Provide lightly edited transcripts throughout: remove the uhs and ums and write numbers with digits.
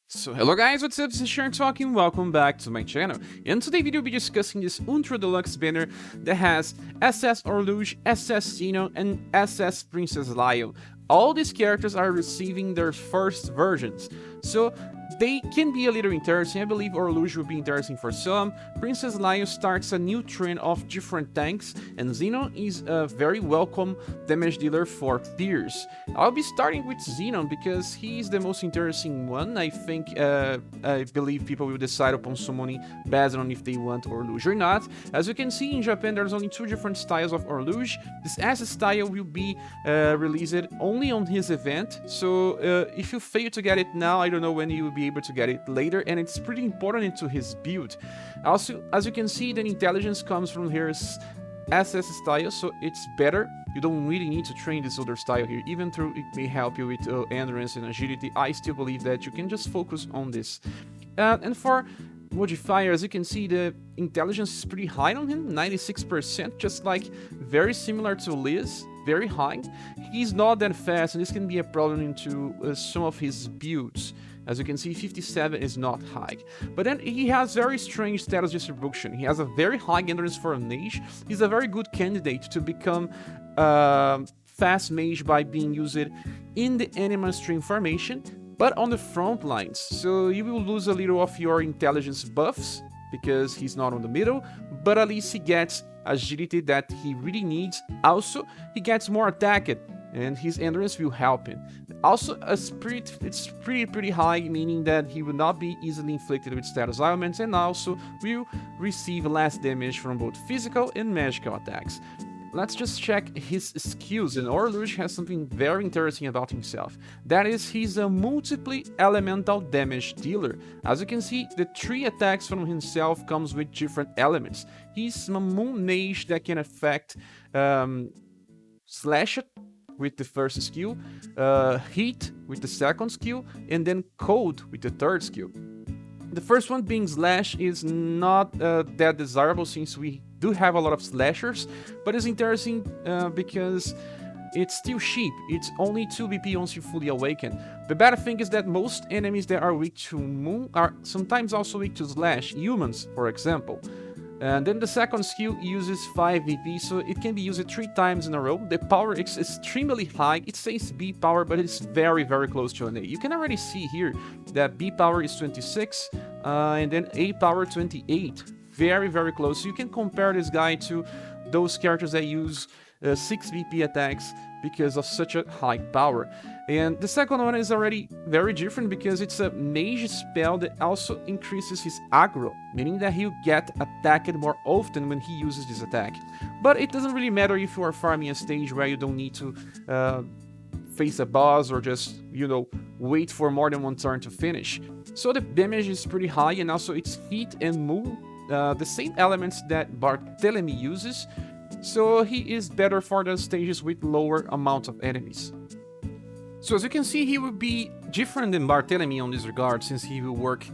So hello guys, what's up, this is Sharpen talking, welcome back to my channel. In today's video we'll be discussing this Ultra Deluxe banner that has SS Orlouge, SS Zenon, and SS Princess Leia. All these characters are receiving their first versions, so they can be a little interesting. I believe Orlouge will be interesting for some. Princess Leia starts a new trend of different tanks, and Zenon is a very welcome damage dealer for peers. I'll be starting with Zenon because he's the most interesting one. I believe people will decide upon summoning based on if they want Orlouge or not. As you can see in Japan, there's only two different styles of Orlouge. This S style will be released only on his event, so if you fail to get it now, I don't know when you will be able to get it later, and it's pretty important into his build. Also, as you can see, the intelligence comes from his SS style, so it's better. You don't really need to train this other style here, even though it may help you with endurance and agility. I still believe that you can just focus on this. And for modifier, as you can see, the intelligence is pretty high on him, 96%, just like very similar to Liz, very high. He's not that fast, and this can be a problem into some of his builds. As you can see, 57 is not high. But then he has very strange status distribution. He has a very high endurance for a mage. He's a very good candidate to become fast mage by being used in the animal stream formation, but on the front lines. So you will lose a little of your intelligence buffs because he's not on the middle, but at least he gets agility that he really needs. Also, he gets more attack, and his endurance will help him. Also, it's pretty high, meaning that he will not be easily inflicted with status ailments, and also will receive less damage from both physical and magical attacks. Let's just check his skills, and Orlouge has something very interesting about himself. That is, he's a multiple elemental damage dealer. As you can see, the 3 attacks from himself comes with different elements. He's a moon mage that can affect slash with the first skill, heat with the second skill, and then cold with the third skill. The first one being slash is not that desirable since we do have a lot of slashers, but it's interesting because it's still cheap. It's only 2 BP once you fully awaken. The bad thing is that most enemies that are weak to moon are sometimes also weak to slash, humans for example. And then the second skill uses 5 VP, so it can be used 3 times in a row. The power is extremely high. It says B power, but it's very close to an A. You can already see here that B power is 26, and then A power 28. Very close. So you can compare this guy to those characters that use 6 VP attacks because of such a high power. And the second one is already very different because it's a mage spell that also increases his aggro, meaning that he'll get attacked more often when he uses this attack. But it doesn't really matter if you are farming a stage where you don't need to face a boss or just, wait for more than one turn to finish. So the damage is pretty high, and also it's heat and moon, the same elements that Barthélemy uses. So he is better for the stages with lower amount of enemies. So as you can see, he will be different than Barthélemy on this regard, since he will work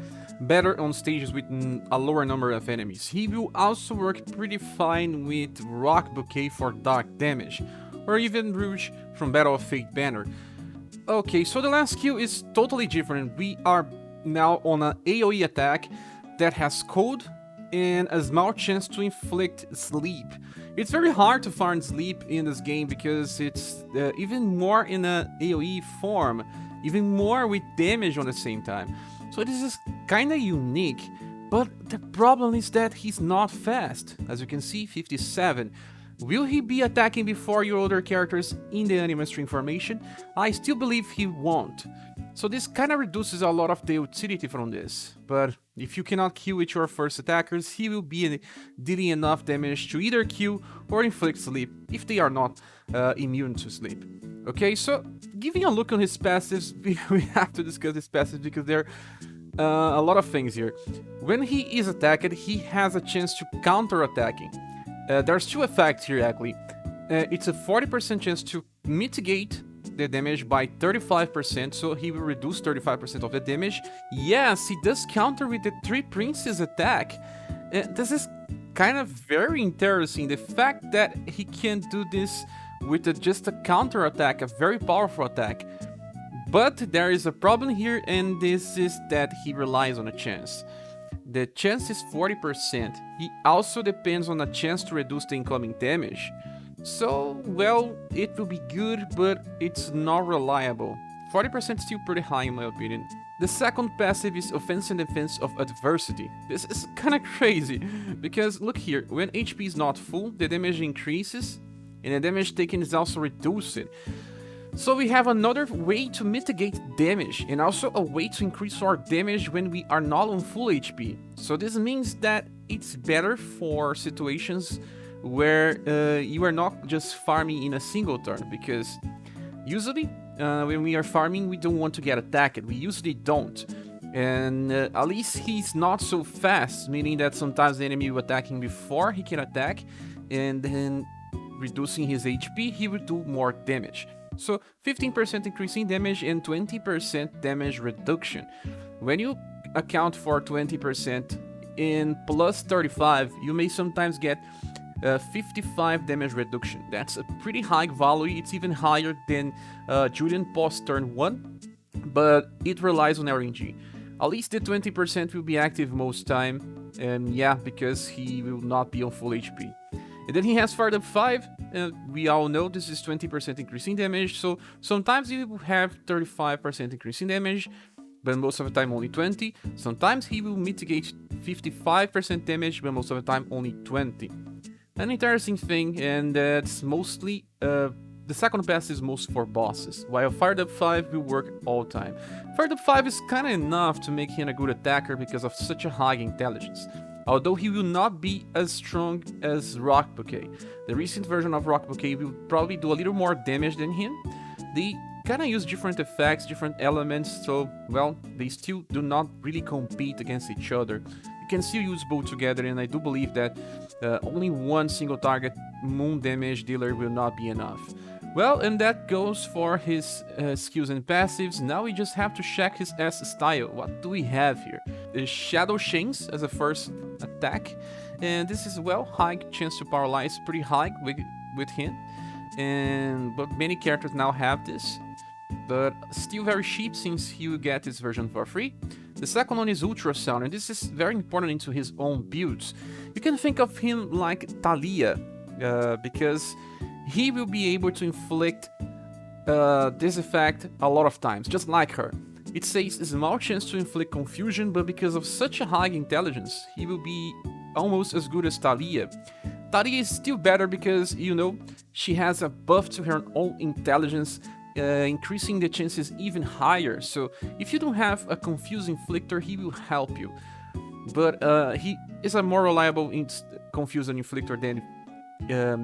better on stages with a lower number of enemies. He will also work pretty fine with Rock Bouquet for dark damage, or even Rouge from Battle of Fate banner. Okay, so the last skill is totally different. We are now on an AoE attack that has cold and a small chance to inflict sleep. It's very hard to find sleep in this game because it's even more in an AoE form, even more with damage on the same time. So this is kinda unique, but the problem is that he's not fast. As you can see, 57. Will he be attacking before your other characters in the anime stream formation? I still believe he won't. So this kinda reduces a lot of the utility from this, but if you cannot kill with your first attackers, he will be dealing enough damage to either kill or inflict sleep, if they are not immune to sleep. Okay, so giving a look on his passives, we have to discuss his passives because there are a lot of things here. When he is attacked, he has a chance to counter-attacking. There's 2 effects here actually. It's a 40% chance to mitigate the damage by 35%, so he will reduce 35% of the damage. Yes, he does counter with the 3 Princes attack. This is kind of very interesting. The fact that he can do this with just a counter attack, a very powerful attack, But there is a problem here, and this is that he relies on a chance. The chance is 40%. He also depends on a chance to reduce the incoming damage. So, well, it will be good, but it's not reliable. 40% is still pretty high in my opinion. The second passive is Offense and Defense of Adversity. This is kinda crazy, because look here, when HP is not full, the damage increases, and the damage taken is also reduced. So we have another way to mitigate damage, and also a way to increase our damage when we are not on full HP. So this means that it's better for situations where you are not just farming in a single turn, because usually when we are farming, we don't want to get attacked. We usually don't. And at least he's not so fast, meaning that sometimes the enemy will attack him before he can attack, and then reducing his HP, he will do more damage. So 15% increase in damage and 20% damage reduction. When you account for 20% in plus 35, you may sometimes get 55 damage reduction. That's a pretty high value. It's even higher than Julian post turn 1, but it relies on RNG. At least the 20% will be active most time, and yeah, because he will not be on full HP. And then he has Fired Up 5, we all know this is 20% increase in damage, so sometimes he will have 35% increase in damage, but most of the time only 20. Sometimes he will mitigate 55% damage, but most of the time only 20. An interesting thing, and that's mostly, the second pass is most for bosses, while Fired Up 5 will work all time. Fired Up 5 is kinda enough to make him a good attacker because of such a high intelligence, although he will not be as strong as Rock Bouquet. The recent version of Rock Bouquet will probably do a little more damage than him. They kinda use different effects, different elements, so, well, they still do not really compete against each other. You can still use both together, and I do believe that only one single target moon damage dealer will not be enough. Well, and that goes for his skills and passives. Now we just have to check his S style. What do we have here? The Shadow Chains as a first attack, and this is, well, high chance to paralyze, pretty high with him, but many characters now have this, but still very cheap since he will get this version for free. The second one is Ultrasound, and this is very important into his own builds. You can think of him like Thalia, because he will be able to inflict this effect a lot of times, just like her. It says a small chance to inflict confusion, but because of such a high intelligence, he will be almost as good as Thalia. Thalia is still better because, you know, she has a buff to her own intelligence, increasing the chances even higher. So if you don't have a Confuse Inflictor, he will help you. But he is a more reliable Confuse Inflictor than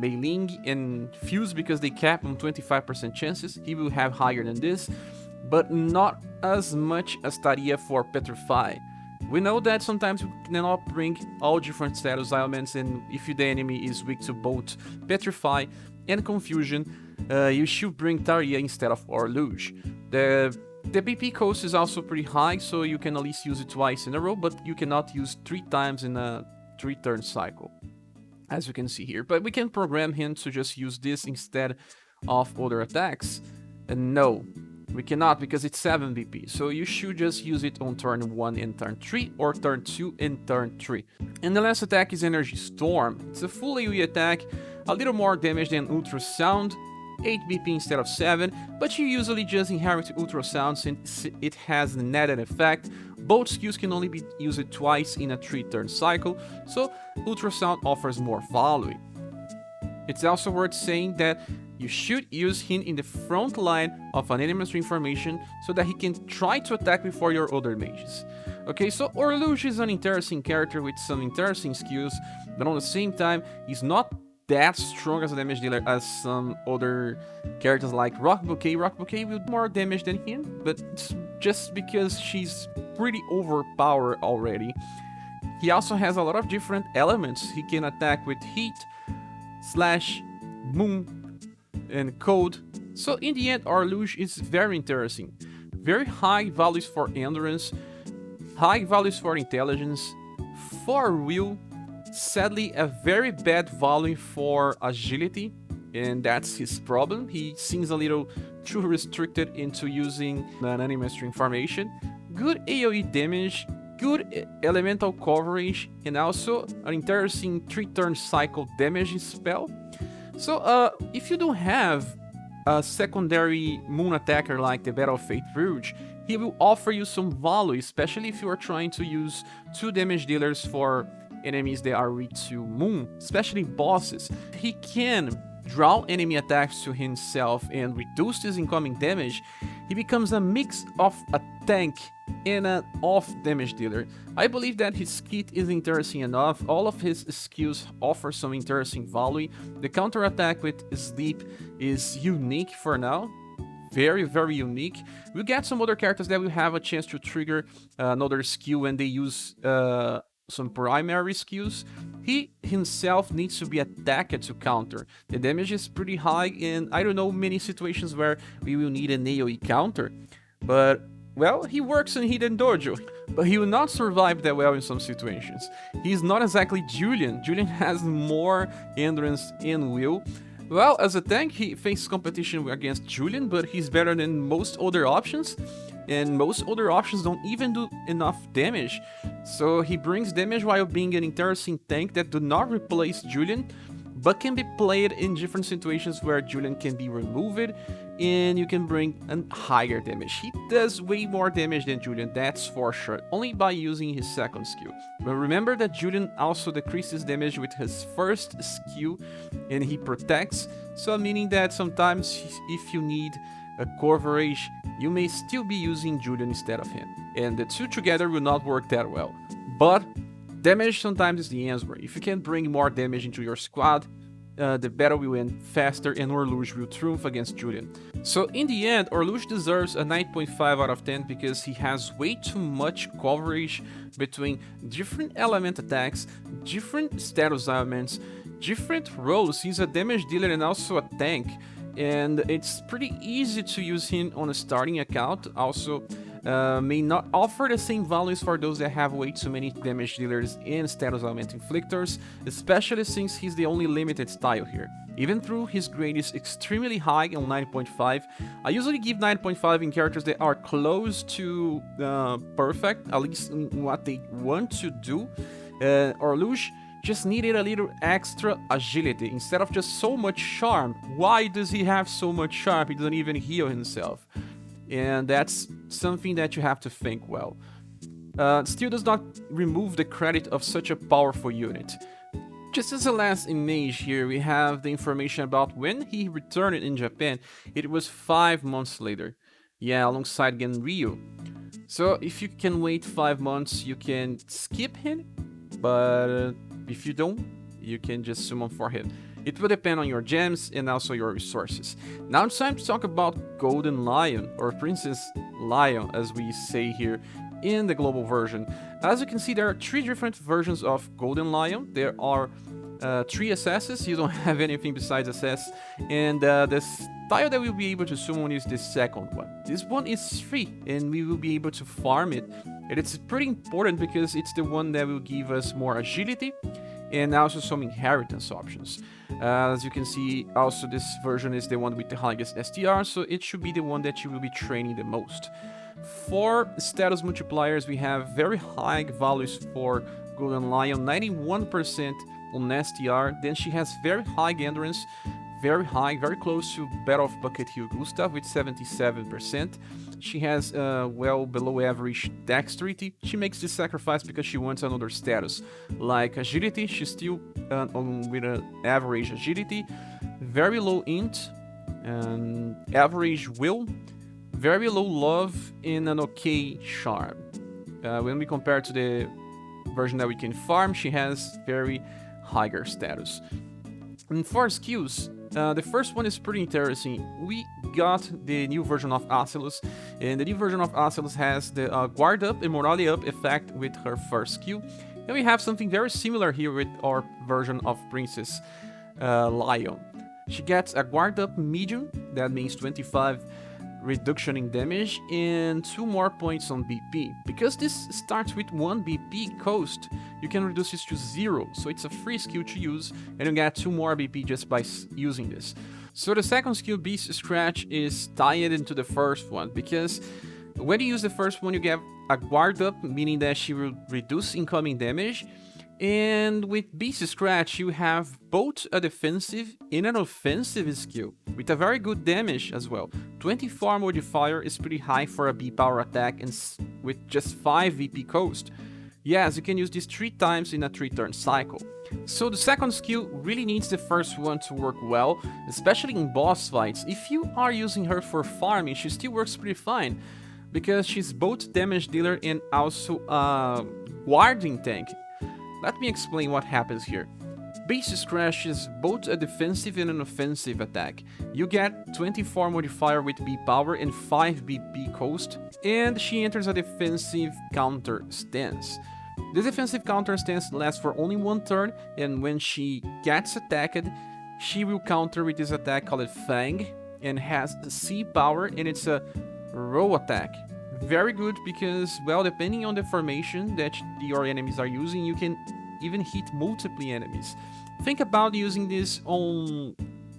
Mei Ling and Fuse, because they cap on 25% chances. He will have higher than this, but not as much as Thalia for Petrify. We know that sometimes we cannot bring all different status elements, and if the enemy is weak to both Petrify and Confusion, you should bring Thalia instead of Orlouge. The BP cost is also pretty high, so you can at least use it twice in a row, but you cannot use 3 times in a 3-turn cycle, as you can see here. But we can program him to just use this instead of other attacks. And no, we cannot, because it's 7 BP, so you should just use it on turn 1 and turn 3, or turn 2 and turn 3. And the last attack is Energy Storm. It's a full AoE attack, a little more damage than Ultrasound, 8 BP instead of 7, but you usually just inherit Ultrasound since it has a netted effect. Both skills can only be used twice in a 3-turn cycle, so Ultrasound offers more value. It's also worth saying that you should use him in the front line of an enemy's information so that he can try to attack before your other mages. Okay, so Orlouge is an interesting character with some interesting skills, but at the same time, he's not that strong as a damage dealer as some other characters like Rock Bouquet. Rock Bouquet will do more damage than him, but it's just because she's pretty overpowered already. He also has a lot of different elements. He can attack with heat, slash, moon, and cold. So in the end, Orlouge is very interesting. Very high values for endurance, high values for intelligence, for will. Sadly, a very bad value for agility, and that's his problem. He seems a little too restricted into using an enemy string formation, good AoE damage, good elemental coverage, and also an interesting 3-turn cycle damage spell. So if you don't have a secondary moon attacker like the Battle of Fate Rouge, he will offer you some value, especially if you are trying to use 2 damage dealers for enemies that are weak to moon, especially bosses. He can draw enemy attacks to himself and reduce his incoming damage. He becomes a mix of a tank and an off damage dealer. I believe that his kit is interesting enough. All of his skills offer some interesting value. The counter attack with Sleep is unique for now. Very, very unique. We'll get some other characters that will have a chance to trigger another skill when they use some primary skills. He himself needs to be attacked to counter. The damage is pretty high, and I don't know many situations where we will need an AoE counter. But, well, he works in Hidden Dojo, but he will not survive that well in some situations. He's not exactly Julian. Julian has more endurance and will. Well, as a tank, he faces competition against Julian, but he's better than most other options, and most other options don't even do enough damage. So he brings damage while being an interesting tank that do not replace Julian, but can be played in different situations where Julian can be removed, and you can bring a higher damage. He does way more damage than Julian, that's for sure, only by using his second skill. But remember that Julian also decreases damage with his first skill, and he protects, so meaning that sometimes if you need a coverage, you may still be using Julian instead of him. And the two together will not work that well. But damage sometimes is the answer. If you can bring more damage into your squad, the battle will end faster and Orlouge will triumph against Julian. So in the end, Orlouge deserves a 9.5 out of 10 because he has way too much coverage between different element attacks, different status elements, different roles. He's a damage dealer and also a tank, and it's pretty easy to use him on a starting account. Also, may not offer the same values for those that have way too many damage dealers and status element inflictors, especially since he's the only limited style here. Even though his grade is extremely high on 9.5, I usually give 9.5 in characters that are close to perfect, at least in what they want to do. Orlouge just needed a little extra agility instead of just so much charm. Why does he have so much charm? He doesn't even heal himself. And that's something that you have to think well. Still does not remove the credit of such a powerful unit. Just as a last image here, we have the information about when he returned in Japan. It was 5 months later. Yeah, alongside Genryu. So if you can wait 5 months, you can skip him. But if you don't, you can just summon for him. It will depend on your gems and also your resources. Now it's time to talk about Golden Lion, or Princess Lion, as we say here in the global version. As you can see, there are 3 different versions of Golden Lion. There are 3 SSs, you don't have anything besides SS, and the style that we'll be able to summon is the second one. This one is free, and we will be able to farm it, and it's pretty important because it's the one that will give us more agility, and also some inheritance options. As you can see, also this version is the one with the highest STR, so it should be the one that you will be training the most. For status multipliers, we have very high values for Golden Lion, 91% on STR. Then she has very high endurance, very high, very close to Battle of Bucket Hill Gustav with 77%. She has well below average dexterity. She makes this sacrifice because she wants another status. Like agility, she's still with an average agility, very low int, and average will, very low love, and an okay charm. When we compare to the version that we can farm, she has very higher status. And for skills, the first one is pretty interesting. We got the new version of Acelus, and the new version of Acelus has the Guard Up and Morale Up effect with her first skill. And we have something very similar here with our version of Princess Lion. She gets a Guard Up Medium, that means 25 reduction in damage, and 2 more points on BP. Because this starts with 1 BP cost, you can reduce this to 0, so it's a free skill to use, and you get 2 more BP just by using this. So the second skill, Beast Scratch, is tied into the first one, because when you use the first one, you get a guard up, meaning that she will reduce incoming damage. And with Beast Scratch, you have both a defensive and an offensive skill, with a very good damage as well. 24 modifier is pretty high for a B power attack, and with just 5 VP cost. Yes, you can use this 3 times in a 3-turn cycle. So the second skill really needs the first one to work well, especially in boss fights. If you are using her for farming, she still works pretty fine, because she's both damage dealer and also a guarding tank. Let me explain what happens here. Beast Scratch is both a defensive and an offensive attack. You get 24 modifier with B power and 5 BP cost, and she enters a defensive counter stance. This defensive counter stance lasts for only 1 turn, and when she gets attacked, she will counter with this attack called Fang, and has C power, and it's a row attack. Very good because, well, depending on the formation that your enemies are using, you can even hit multiple enemies. Think about using this on,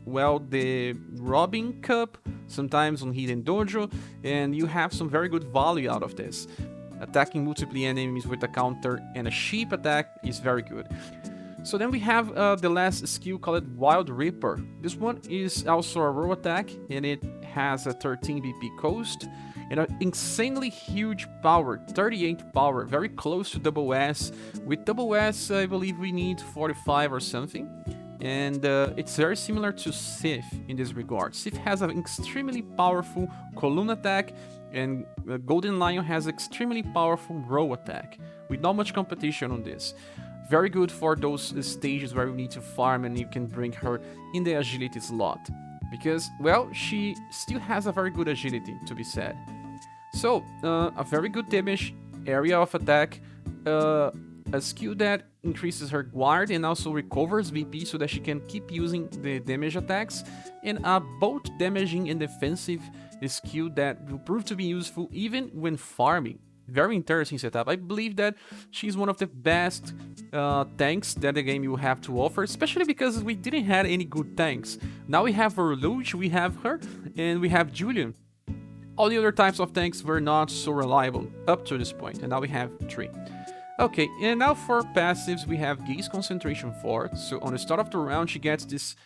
well, the Robbing Cup, sometimes on Hidden Dojo, and you have some very good value out of this. Attacking multiple enemies with a counter and a sheep attack is very good. So then we have the last skill called Wild Reaper. This one is also a row attack, and it has a 13 BP cost and an insanely huge power, 38 power, very close to double S. With double S, I believe we need 45 or something. And it's very similar to Sif in this regard. Sif has an extremely powerful column attack, and Golden Lion has extremely powerful row attack, with not much competition on this. Very good for those stages where you need to farm and you can bring her in the agility slot. Because, well, she still has a very good agility, to be said. So, a very good damage area of attack, a skill that increases her guard and also recovers VP so that she can keep using the damage attacks, and a both damaging and defensive skill that will prove to be useful even when farming. Very interesting setup. I believe that she's one of the best tanks that the game will have to offer, especially because we didn't have any good tanks. Now we have Orlouge, we have her, and we have Julian. All the other types of tanks were not so reliable up to this point, and now we have 3. Okay, and now for passives, we have Gaze Concentration 4. So on the start of the round, she gets this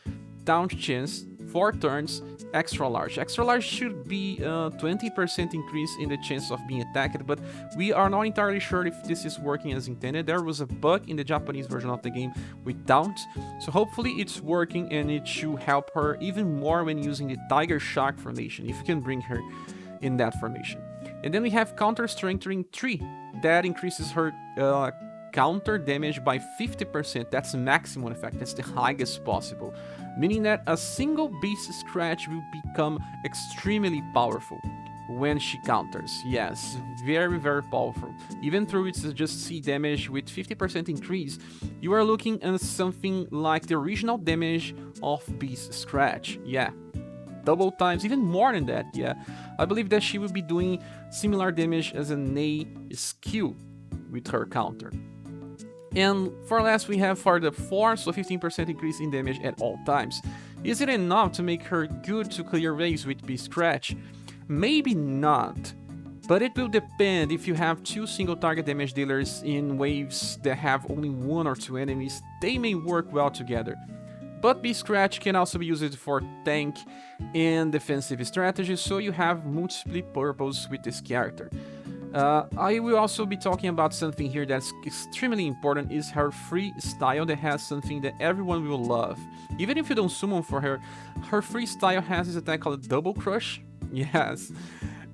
down chance, 4 turns, extra large. Extra large should be 20% increase in the chance of being attacked, but we are not entirely sure if this is working as intended. There was a bug in the Japanese version of the game with Daunt, so hopefully it's working and it should help her even more when using the Tiger Shark formation, if you can bring her in that formation. And then we have Counter Strengthening 3. That increases her counter damage by 50%. That's the maximum effect. That's the highest possible. Meaning that a single Beast Scratch will become extremely powerful when she counters. Yes, very, very powerful. Even though it's just C damage with 50% increase, you are looking at something like the original damage of Beast Scratch. Yeah. Double times, even more than that, yeah. I believe that she will be doing similar damage as an A skill with her counter. And for last, we have for the Force, so 15% increase in damage at all times. Is it enough to make her good to clear waves with Beast Scratch? Maybe not, but it will depend. If you have 2 single target damage dealers in waves that have only 1 or 2 enemies, they may work well together. But Beast Scratch can also be used for tank and defensive strategies, so you have multiple purpose with this character. I will also be talking about something here that's extremely important, is her free style that has something that everyone will love. Even if you don't summon for her, her free style has this attack called Double Crush. Yes.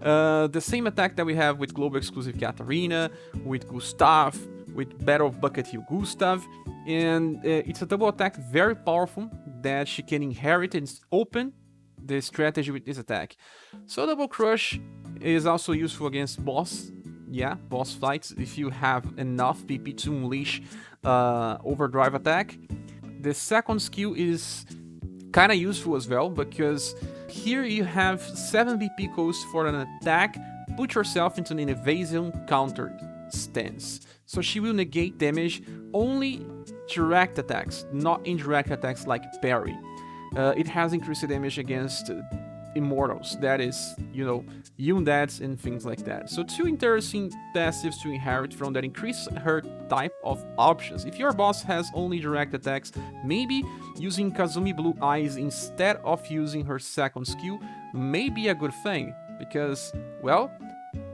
The same attack that we have with Global Exclusive Katarina, with Gustav, with Battle of Bucket Hill Gustav, and it's a double attack, very powerful, that she can inherit and open the strategy with this attack. So Double Crush is also useful against boss fights, if you have enough PP to unleash overdrive attack. The second skill is kind of useful as well, because here you have 7 BP cost for an attack, put yourself into an evasion counter stance. So she will negate damage only direct attacks, not indirect attacks like parry. it has increased damage against immortals, that is, you know, undeads and things like that. So two interesting passives to inherit from that increase her type of options. If your boss has only direct attacks, maybe using Kazumi Blue Eyes instead of using her second skill may be a good thing, because, well,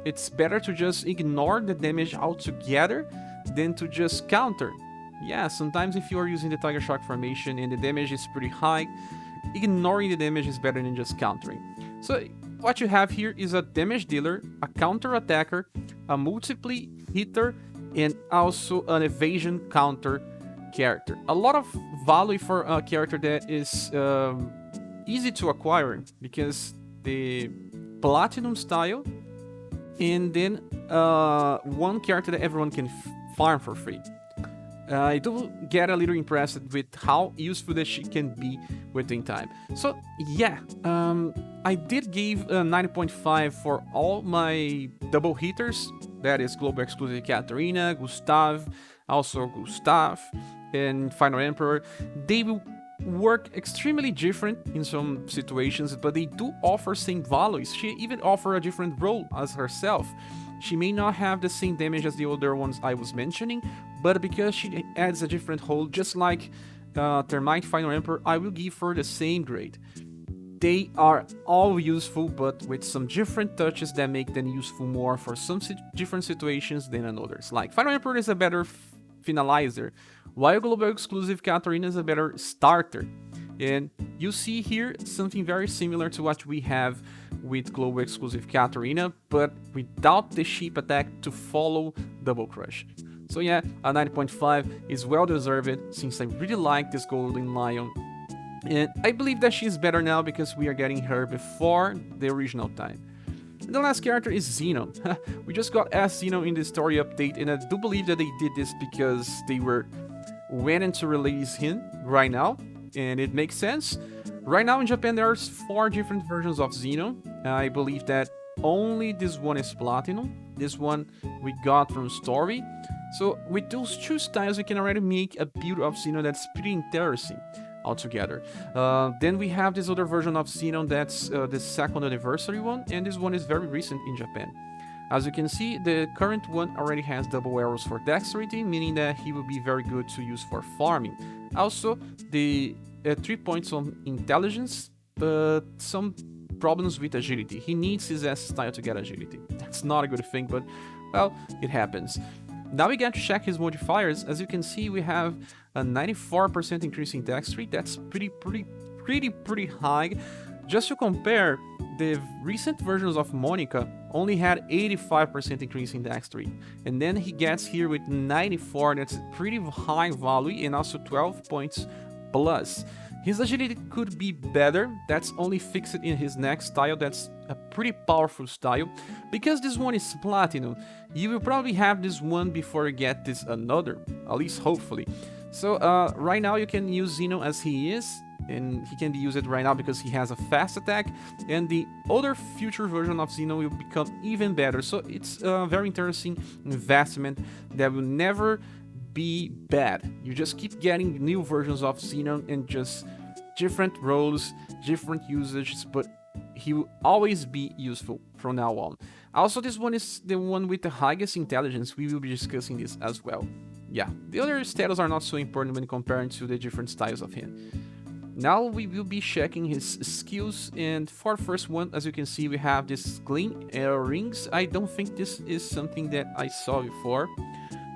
it's better to just ignore the damage altogether than to just counter. Yeah, sometimes if you are using the Tiger Shock formation and the damage is pretty high, ignoring the damage is better than just countering. So what you have here is a damage dealer, a counter attacker, a multiply hitter, and also an evasion counter character. A lot of value for a character that is easy to acquire, because the platinum style, and then one character that everyone can farm for free. I do get a little impressed with how useful that she can be within time. So yeah, I did give 90.5 for all my double hitters. That is Global Exclusive Katarina, Gustav, also Gustav, and Final Emperor. They will work extremely different in some situations, but they do offer same values. She even offers a different role as herself. She may not have the same damage as the other ones I was mentioning, but because she adds a different hold, just like Termite Final Emperor, I will give her the same grade. They are all useful, but with some different touches that make them useful more for some different situations than in others. Like Final Emperor is a better finalizer, while Global Exclusive Katarina is a better starter. And you see here something very similar to what we have with Global Exclusive Katarina, but without the sheep attack to follow Double Crush. So yeah, a 90.5 is well deserved, since I really like this Golden Lion. And I believe that she's better now because we are getting her before the original time. And the last character is Zenon. We just got as Zenon in the story update, and I do believe that they did this because they were waiting to release him right now, and it makes sense. Right now in Japan there are 4 different versions of Zenon. I believe that only this one is Platinum. This one we got from Story. So with those 2 styles we can already make a build of Zenon that's pretty interesting altogether. Then we have this other version of Zenon that's the second anniversary one, and this one is very recent in Japan. As you can see, the current one already has double arrows for dexterity, meaning that he will be very good to use for farming. Also, the 3 points on intelligence, but some problems with agility. He needs his S style to get agility. That's not a good thing, but well, it happens. Now we get to check his modifiers. As you can see, we have a 94% increase in dexterity. That's pretty high. Just to compare, the recent versions of Monica only had 85% increase in dexterity, and then he gets here with 94. That's pretty high value, and also 12 points plus. His agility could be better. That's only fixed in his next style. That's a pretty powerful style. Because this one is Platinum, you will probably have this one before you get this another, at least hopefully. So right now you can use Zenon as he is, and he can be used right now because he has a fast attack, and the other future version of Zenon will become even better. So it's a very interesting investment that will never be bad. You just keep getting new versions of Zenon and just different roles, different usages, but he will always be useful from now on. Also, this one is the one with the highest intelligence. We will be discussing this as well. Yeah, the other status are not so important when comparing to the different styles of him. Now we will be checking his skills, and for the first one, as you can see, we have this clean air rings. I don't think this is something that I saw before,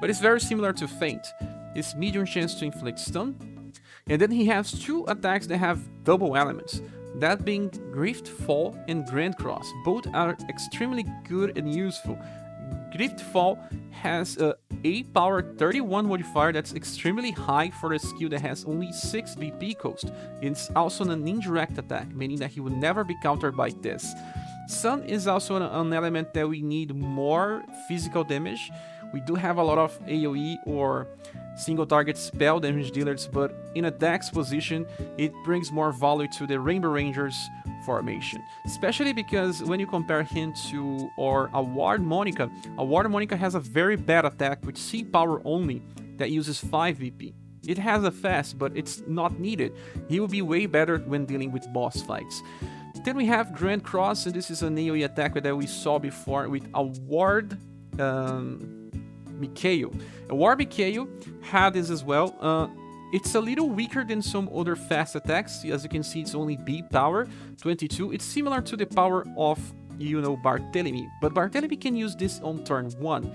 but it's very similar to Feint. It's medium chance to inflict stun, and then he has 2 attacks that have double elements, that being Grift Fall and Grand Cross. Both are extremely good and useful. Grift Fall has a power 31 modifier that's extremely high for a skill that has only 6 BP cost. It's also an indirect attack, meaning that he will never be countered by this. Sun is also an element that we need more physical damage. We do have a lot of AoE or single target spell damage dealers, but in a dex position, it brings more value to the Rainbow Rangers formation. Especially because when you compare him to our Award Monica has a very bad attack with C power only that uses 5 VP. It has a fast, but it's not needed. He will be way better when dealing with boss fights. Then we have Grand Cross, and this is an AoE attack that we saw before with Award Mikhail. Award Mikhail had this as well. It's a little weaker than some other fast attacks. As you can see, it's only B power, 22. It's similar to the power of, Barthélemy, but Barthélemy can use this on turn 1.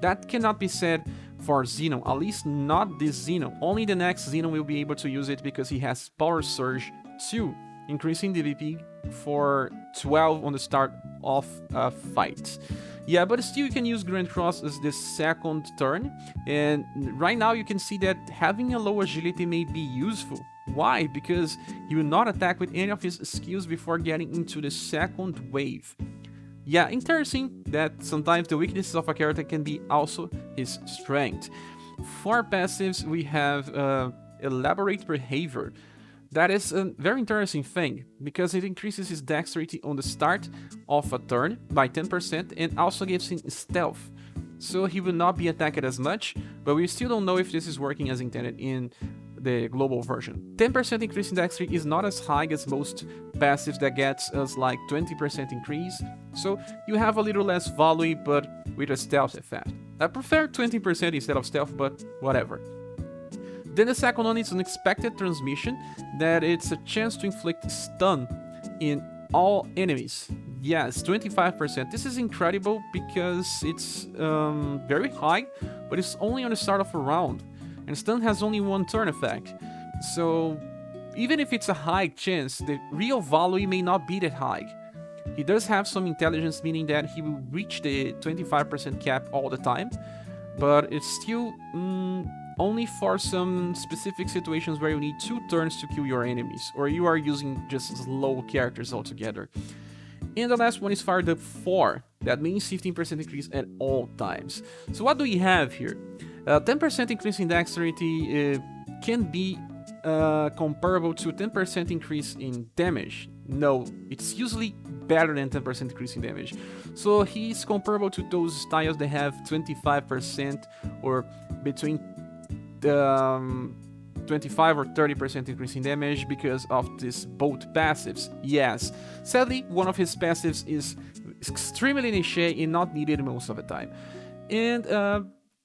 That cannot be said for Zenon, at least not this Zenon. Only the next Zenon will be able to use it because he has Power Surge 2, increasing the VP for 12 on the start of a fight. Yeah, but still you can use Grand Cross as the second turn, and right now you can see that having a low agility may be useful. Why? Because he will not attack with any of his skills before getting into the second wave. Yeah, interesting that sometimes the weaknesses of a character can be also his strength. For passives, we have Elaborate Behavior. That is a very interesting thing, because it increases his dexterity on the start of a turn by 10% and also gives him stealth. So he will not be attacked as much, but we still don't know if this is working as intended in the global version. 10% increase in dexterity is not as high as most passives that gets us like 20% increase, so you have a little less value but with a stealth effect. I prefer 20% instead of stealth, but whatever. Then the second one is Unexpected Transmission, that it's a chance to inflict stun in all enemies. Yes, 25%. This is incredible because it's very high, but it's only on the start of a round, and stun has only one turn effect. So even if it's a high chance, the real value may not be that high. He does have some intelligence, meaning that he will reach the 25% cap all the time, but it's still only for some specific situations where you need 2 turns to kill your enemies, or you are using just slow characters altogether. And the last one is Fired Up 4, that means 15% increase at all times. So what do we have here? 10% increase in dexterity can be comparable to 10% increase in damage. No, it's usually better than 10% increase in damage. So he's comparable to those styles that have 25% or between 25 or 30% increase in damage because of this both passives. Yes, sadly, one of his passives is extremely niche and not needed most of the time. And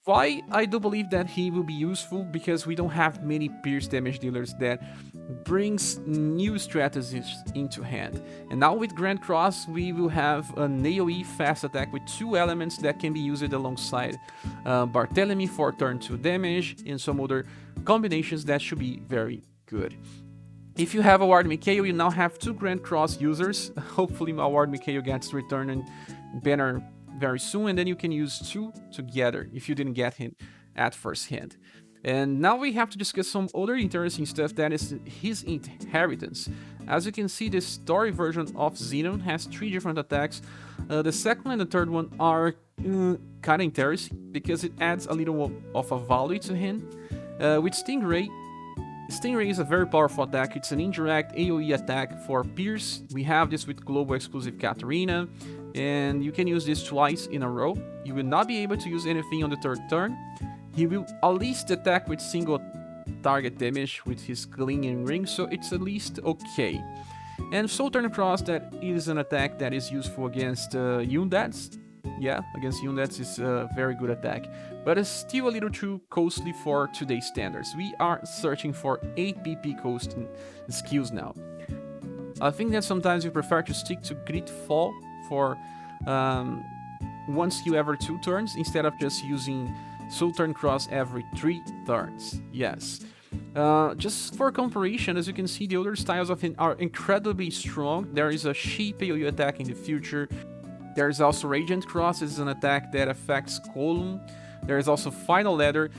why I do believe that he will be useful, because we don't have many pierce damage dealers that brings new strategies into hand. And now with Grand Cross, we will have an AoE fast attack with 2 elements that can be used alongside Barthélemy for turn 2 damage and some other combinations that should be very good. If you have Award Mikhail, you now have 2 Grand Cross users. Hopefully Award Mikhail gets returned and banner very soon, and then you can use 2 together if you didn't get him at first hand. And now we have to discuss some other interesting stuff, that is his inheritance. As you can see, the story version of Zenon has 3 different attacks. The second and the third one are kind of interesting because it adds a little of a value to him. With Stingray is a very powerful attack. It's an indirect AoE attack for Pierce. We have this with global exclusive Katarina, and you can use this twice in a row. You will not be able to use anything on the third turn. He will at least attack with single target damage with his clinging ring, so it's at least okay. And Southern Cross, that is an attack that is useful against Undeads. Yeah, against Undeads is a very good attack, but it's still a little too costly for today's standards. We are searching for 8 BP costing skills now. I think that sometimes we prefer to stick to Grit Fall for 1 skill every 2 turns instead of just using Southern Cross every 3 turns. Yes. Just for comparison, as you can see, the other styles of him are incredibly strong. There is a Sheep AoE attack in the future. There is also Radiant Cross. This is an attack that affects Column. There is also Final Ladder.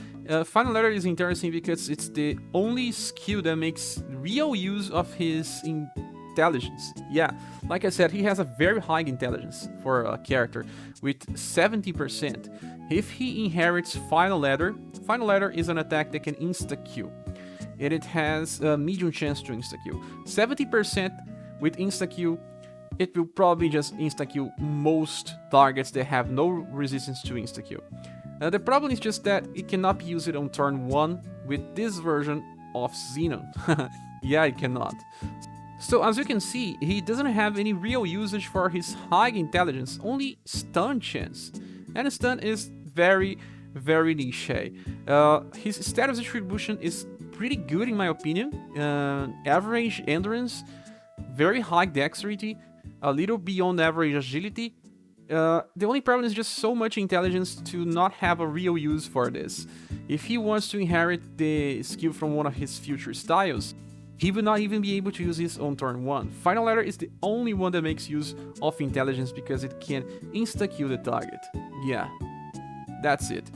Final Ladder is interesting because it's the only skill that makes real use of his intelligence. Yeah, like I said, he has a very high intelligence for a character with 70%. If he inherits Final Ladder is an attack that can insta-kill, and it has a medium chance to insta-kill. 70% with insta-kill, it will probably just insta-kill most targets that have no resistance to insta-kill. The problem is just that it cannot be used on turn 1 with this version of Zenon. Yeah, it cannot. So as you can see, he doesn't have any real usage for his high intelligence, only stun chance. And stun is very, very niche. His status distribution is pretty good in my opinion. Average endurance, very high dexterity, a little beyond average agility. The only problem is just so much intelligence to not have a real use for this. If he wants to inherit the skill from one of his future styles, he would not even be able to use this on turn 1. Final Letter is the only one that makes use of intelligence because it can insta-kill the target. Yeah, that's it.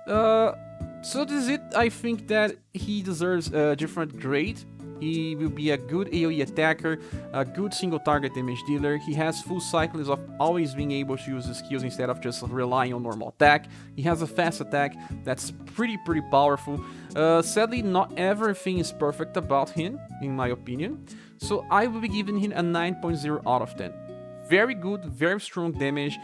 So this is it. I think that he deserves a different grade. He will be a good AoE attacker, a good single target damage dealer. He has full cycles of always being able to use his skills instead of just relying on normal attack. He has a fast attack that's pretty powerful. Sadly, not everything is perfect about him, in my opinion. So I will be giving him a 9.0 out of 10. Very good, very strong damage.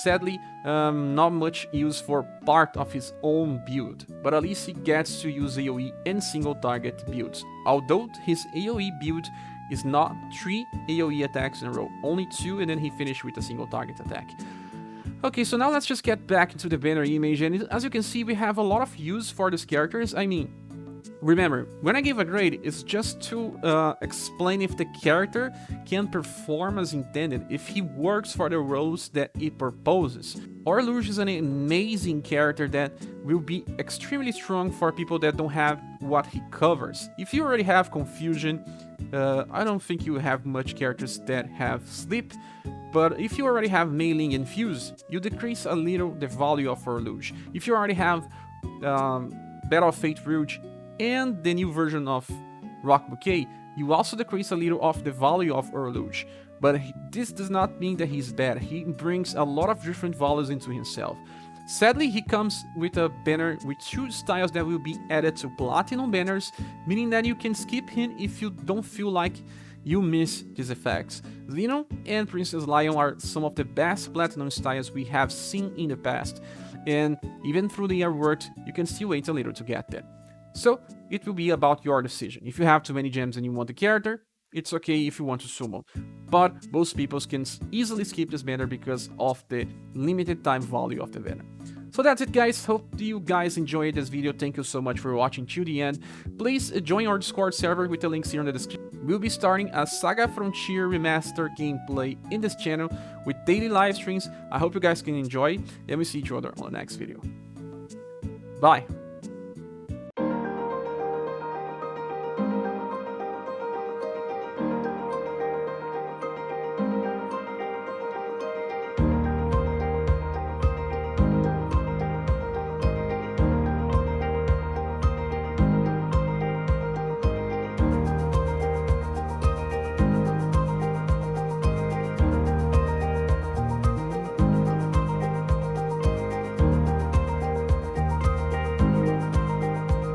Sadly, not much use for part of his own build, but at least he gets to use AoE and single target builds. Although his AoE build is not 3 AoE attacks in a row, only 2, and then he finished with a single target attack. Okay, so now let's just get back into the banner image, and as you can see, we have a lot of use for these characters. I mean, remember, when I give a grade, it's just to explain if the character can perform as intended, if he works for the roles that it proposes. Orlouge is an amazing character that will be extremely strong for people that don't have what he covers. If you already have Confusion, I don't think you have much characters that have Sleep, but if you already have Mailing and Fuse, you decrease a little the value of Orlouge. If you already have Battle of Fate Rouge, and the new version of Rock Bouquet, you also decrease a little of the value of Orlouge. But this does not mean that he's bad. He brings a lot of different values into himself. Sadly, he comes with a banner with 2 styles that will be added to Platinum banners, meaning that you can skip him if you don't feel like you miss these effects. Zenon and Princess Lion are some of the best Platinum styles we have seen in the past, and even through the year worked, you can still wait a little to get them. So, it will be about your decision. If you have too many gems and you want the character, it's okay if you want to summon. But most people can easily skip this banner because of the limited time value of the banner. So that's it, guys. Hope you guys enjoyed this video. Thank you so much for watching to the end. Please join our Discord server with the links here in the description. We'll be starting a SaGa Frontier Remaster gameplay in this channel with daily live streams. I hope you guys can enjoy, and we'll see each other on the next video. Bye!